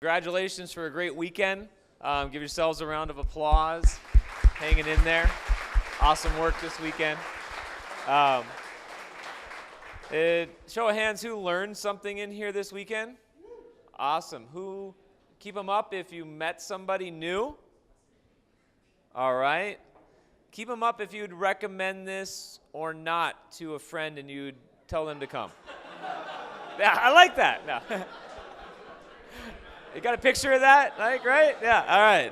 Congratulations for a great weekend. Give yourselves a round of applause. Hanging in there. Awesome work this weekend. Show of hands, who learned something in here this weekend? Awesome. Keep them up if you met somebody new. All right. Keep them up if you'd recommend this or not to a friend and you'd tell them to come. Yeah, I like that. No. You got a picture of that? Like, right? Yeah, all right.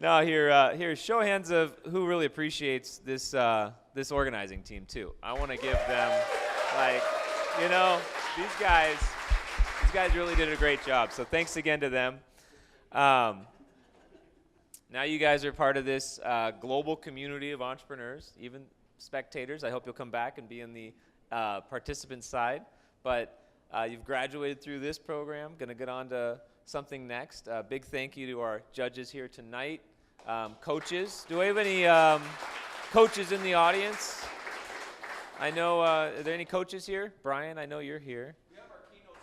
Now here, show of hands of who really appreciates this organizing team too. I want to give them, these guys really did a great job. So thanks again to them. Now you guys are part of this global community of entrepreneurs, even spectators. I hope you'll come back and be in the participant side. But you've graduated through this program, going to get on to something next. Big thank you to our judges here tonight. Coaches, do we have any coaches in the audience? I know, are there any coaches here? Brian, I know you're here. We have our keynote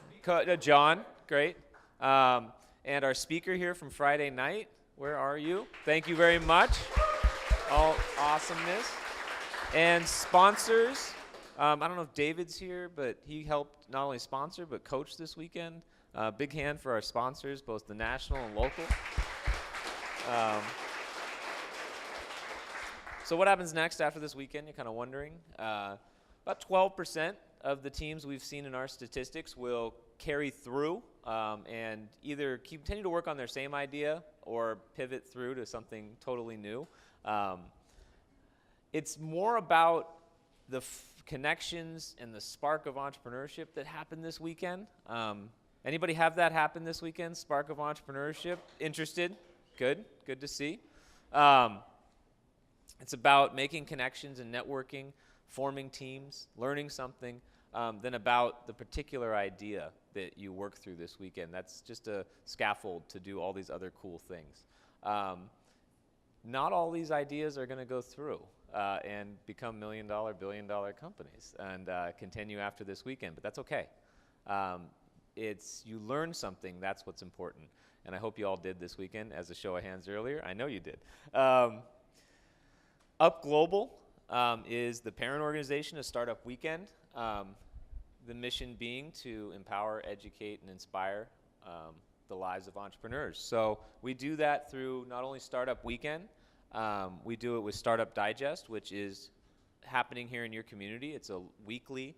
speaker. John, great. And our speaker here from Friday night, where are you? Thank you very much. All awesomeness. And sponsors. I don't know if David's here, but he helped not only sponsor, but coach this weekend. Big hand for our sponsors, both the national and local. So what happens next after this weekend? You're kind of wondering. About 12% of the teams we've seen in our statistics will carry through and either continue to work on their same idea or pivot through to something totally new. It's more about the connections and the spark of entrepreneurship that happened this weekend. Anybody have that happen this weekend? Spark of entrepreneurship? Interested? Good to see. It's about making connections and networking, forming teams, learning something, than about the particular idea that you work through this weekend. That's just a scaffold to do all these other cool things. Not all these ideas are going to go through and become million-dollar, billion-dollar companies and continue after this weekend, but that's okay. You learn something, that's what's important. And I hope you all did this weekend, as a show of hands earlier. I know you did. Up Global is the parent organization of Startup Weekend. The mission being to empower, educate, and inspire the lives of entrepreneurs. So we do that through not only Startup Weekend, we do it with Startup Digest, which is happening here in your community. It's a weekly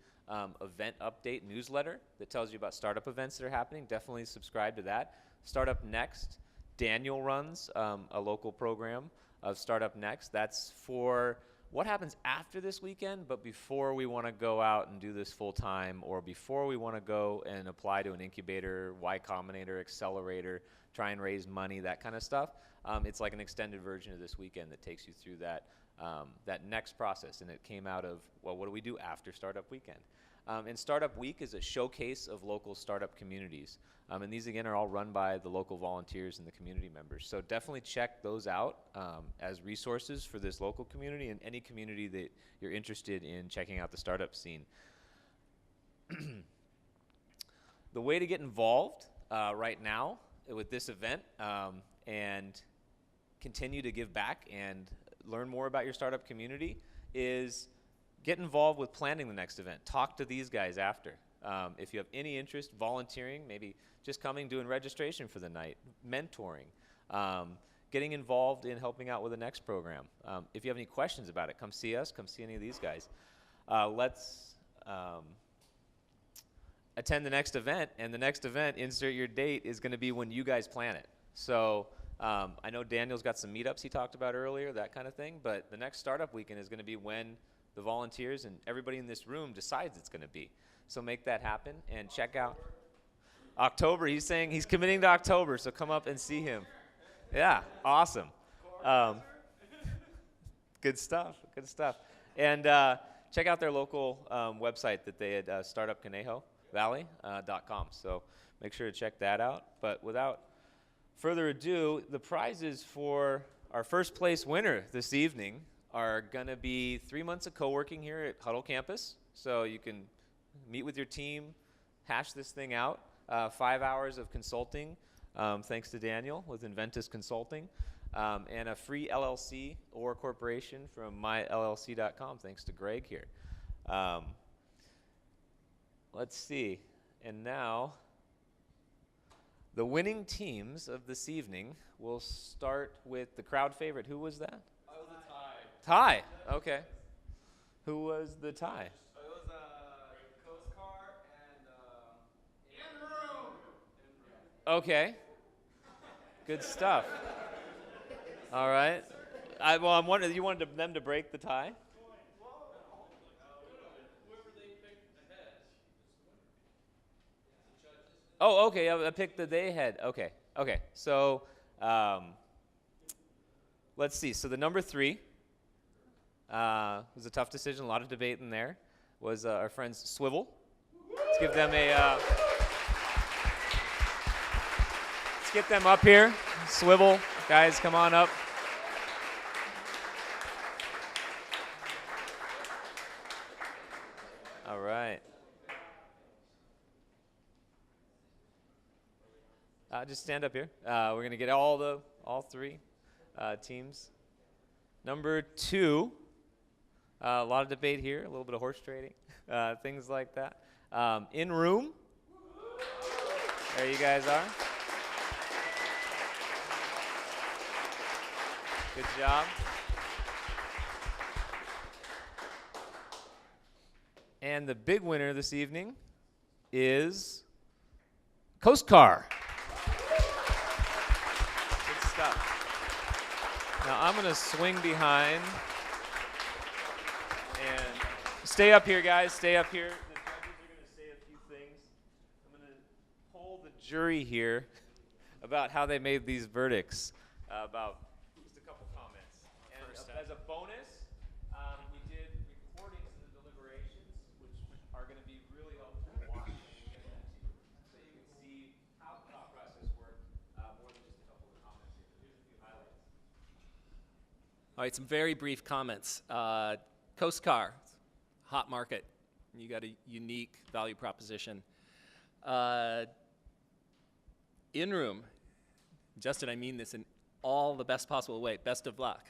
event update newsletter that tells you about startup events that are happening. Definitely subscribe to that. Startup Next, Daniel runs a local program of Startup Next. That's for what happens after this weekend, but before we want to go out and do this full time, or before we want to go and apply to an incubator, Y Combinator, accelerator, try and raise money, that kind of stuff. It's like an extended version of this weekend that takes you through that next process. And it came out of, well, what do we do after Startup Weekend? And Startup Week is a showcase of local startup communities. And these, again, are all run by the local volunteers and the community members. So definitely check those out as resources for this local community and any community that you're interested in checking out the startup scene. The way to get involved right now with this event and continue to give back and learn more about your startup community is get involved with planning the next event. Talk to these guys after. If you have any interest, volunteering, maybe just coming, doing registration for the night, mentoring, getting involved in helping out with the next program. If you have any questions about it, come see us, come see any of these guys. Let's attend the next event, and the next event, insert your date, is going to be when you guys plan it. So I know Daniel's got some meetups he talked about earlier, that kind of thing, but the next Startup Weekend is going to be when the volunteers and everybody in this room decides it's going to be. So make that happen and check out October. He's saying he's committing to October, so come up and see him. Yeah, awesome. Good stuff. And check out their local website that they had, startupconejovalley.com. So make sure to check that out. But without further ado, the prizes for our first place winner this evening are going to be 3 months of co-working here at Huddle Campus. So you can meet with your team, hash this thing out. 5 hours of consulting, thanks to Daniel with Inventus Consulting, and a free LLC or corporation from myllc.com, thanks to Greg here. Let's see. And now, the winning teams of this evening will start with the crowd favorite. Who was that? It was a tie. Tie. Okay. Who was the tie? It was Coast Car and In Room. Okay. Good stuff. All right. Well, I'm wondering, you wanted them to break the tie? Whoever they picked ahead. Oh, okay. I picked the they head. Okay. Okay. So, let's see. So the number 3 was a tough decision. A lot of debate in there. Was our friends Swivel. Let's give them a. Let's get them up here. Swivel, guys, come on up. All right. Just stand up here. We're gonna get all 3 teams. Number 2. A lot of debate here. A little bit of horse trading, things like that. In room. There you guys are. Good job. And the big winner this evening is Coast Car. Good stuff. Now I'm going to swing behind and stay up here, guys. Stay up here. The judges are going to say a few things. I'm going to poll the jury here about how they made these verdicts, about just a couple comments. And as a bonus, we did recordings of the deliberations, which are going to be really helpful to watch and get that to you, so you can see how the thought process worked, more than just a couple of comments here. But here's a few highlights. All right, some very brief comments. Coast Car, hot market. You got a unique value proposition. In-room, Justin, I mean this in all the best possible way. Best of luck.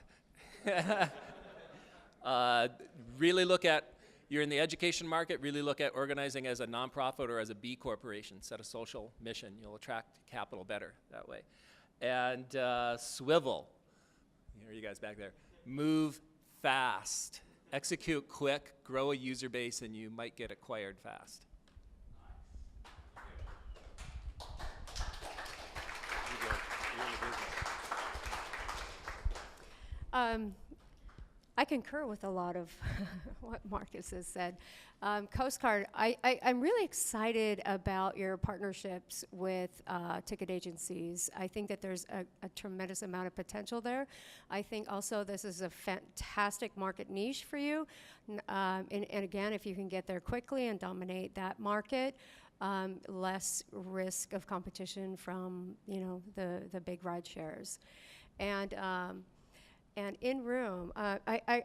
Really look at, you're in the education market, really look at organizing as a nonprofit or as a B corporation. Set a social mission. You'll attract capital better that way. And Swivel, here you guys back there. Move fast. Execute quick, grow a user base, and you might get acquired fast. I concur with a lot of what Marcus has said. Coast Guard, I'm really excited about your partnerships with ticket agencies. I think that there's a tremendous amount of potential there. I think also this is a fantastic market niche for you. And again, if you can get there quickly and dominate that market, less risk of competition from the big ride shares. And in room, I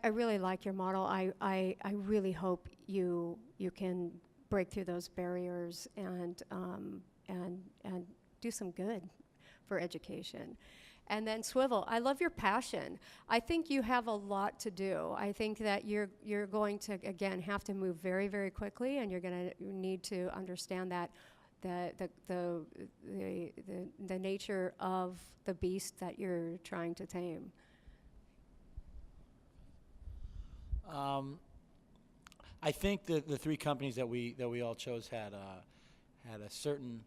really like your model. I really hope you can break through those barriers and do some good for education. And then Swivel, I love your passion. I think you have a lot to do. I think that you're going to again have to move very, very quickly, and you're going to need to understand that the nature of the beast that you're trying to tame. I think that the 3 companies that we all chose had a certain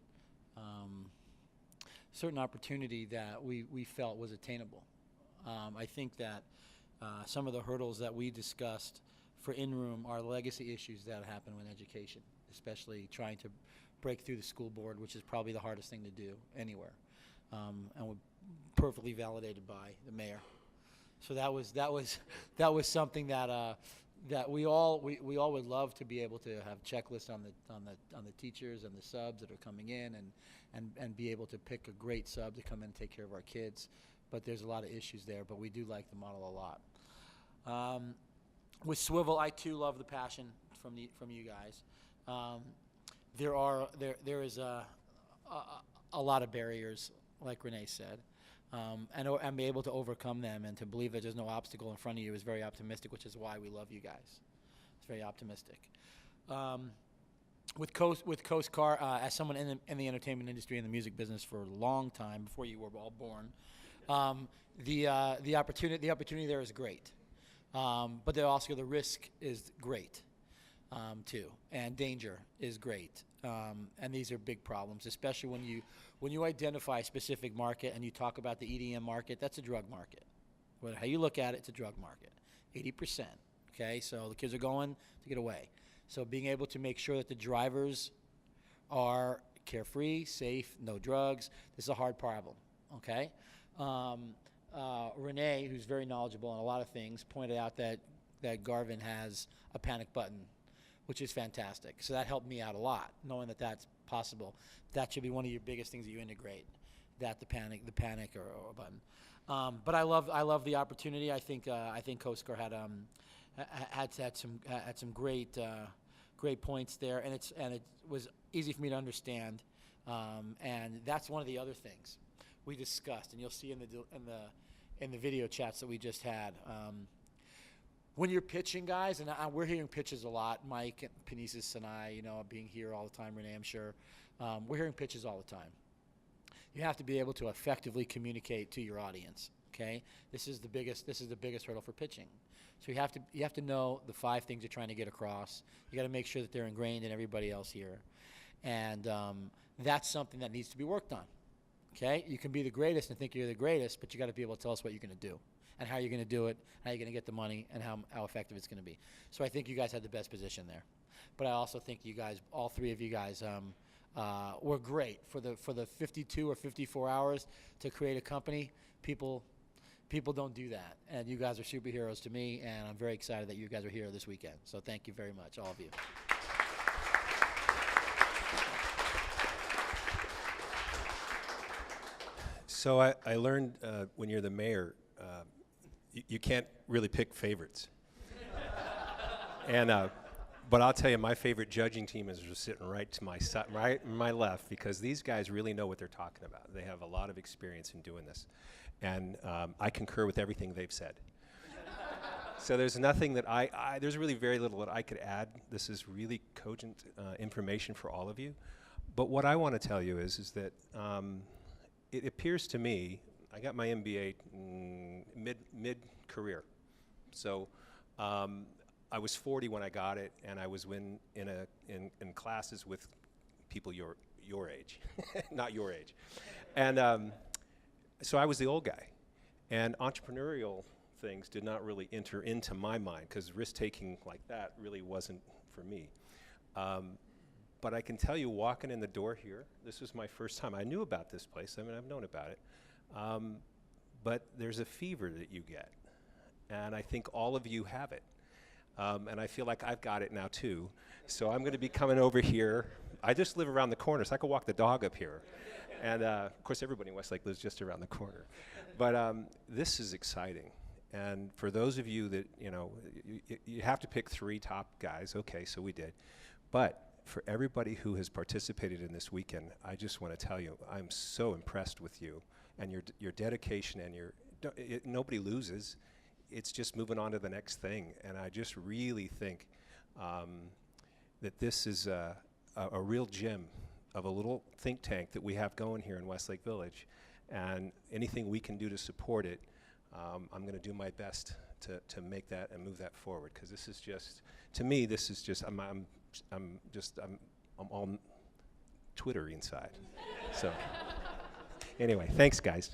opportunity that we felt was attainable. I think that some of the hurdles that we discussed for in-room are legacy issues that happen with education, especially trying to break through the school board, which is probably the hardest thing to do anywhere, and we're perfectly validated by the mayor. So that was something that we all would love to be able to have checklists on the teachers and the subs that are coming in and be able to pick a great sub to come in and take care of our kids. But there's a lot of issues there. But we do like the model a lot. With Swivel, I too love the passion from you guys. there is a lot of barriers, like Renee said, and be able to overcome them and to believe that there's no obstacle in front of you is very optimistic, which is why we love you guys. It's very optimistic. With Coast Car, as someone in the entertainment industry and the music business for a long time before you were all born, the opportunity there is great, but also the risk is great. Too, and danger is great, and these are big problems, especially when you identify a specific market and you talk about the EDM market. That's a drug market. How you look at it, it's a drug market. 80%. Okay, so the kids are going to get away. So being able to make sure that the drivers are carefree, safe, no drugs. This is a hard problem. Okay, Renee, who's very knowledgeable on a lot of things, pointed out that Garvin has a panic button, which is fantastic. So that helped me out a lot, knowing that that's possible. That should be one of your biggest things that you integrate, that the panic or button. But I love the opportunity. I think Coast Guard had some great points there, and it was easy for me to understand. And that's one of the other things we discussed, and you'll see in the video chats that we just had. When you're pitching, guys, and we're hearing pitches a lot, Mike, Panisis, and I, being here all the time, Renee, I'm sure, we're hearing pitches all the time. You have to be able to effectively communicate to your audience. Okay, this is the biggest hurdle for pitching. So you have to know the 5 things you're trying to get across. You got to make sure that they're ingrained in everybody else here, and that's something that needs to be worked on. Okay, you can be the greatest and think you're the greatest, but you got to be able to tell us what you're going to do, and how you're going to do it, how you're going to get the money, and how effective it's going to be. So I think you guys had the best position there. But I also think you guys, all 3 of you guys, were great for the 52 or 54 hours to create a company. People don't do that, and you guys are superheroes to me, and I'm very excited that you guys are here this weekend. So thank you very much, all of you. So I learned when you're the mayor, you can't really pick favorites. But I'll tell you, my favorite judging team is just sitting right to my side, right my left, because these guys really know what they're talking about. They have a lot of experience in doing this, and I concur with everything they've said. So there's nothing that there's really very little that I could add. This is really cogent information for all of you. But what I want to tell you is that it appears to me, I got my MBA mid-career. So I was 40 when I got it, and I was in classes with people your age, not your age. And so I was the old guy. And entrepreneurial things did not really enter into my mind, because risk-taking like that really wasn't for me. But I can tell you, walking in the door here, this was my first time. I knew about this place. I mean, I've known about it. But there's a fever that you get. And I think all of you have it. And I feel like I've got it now, too. So I'm going to be coming over here. I just live around the corner, so I can walk the dog up here. And, of course, everybody in Westlake lives just around the corner. But this is exciting. And for those of you that, you have to pick 3 top guys. Okay, so we did. But for everybody who has participated in this weekend, I just want to tell you, I'm so impressed with you and your dedication, and nobody loses. It's just moving on to the next thing. And I just really think that this is a real gem of a little think tank that we have going here in Westlake Village. And anything we can do to support it, I'm going to do my best to make that and move that forward. Because this is just, to me, this is just, I'm all Twitter inside. So anyway, thanks, guys.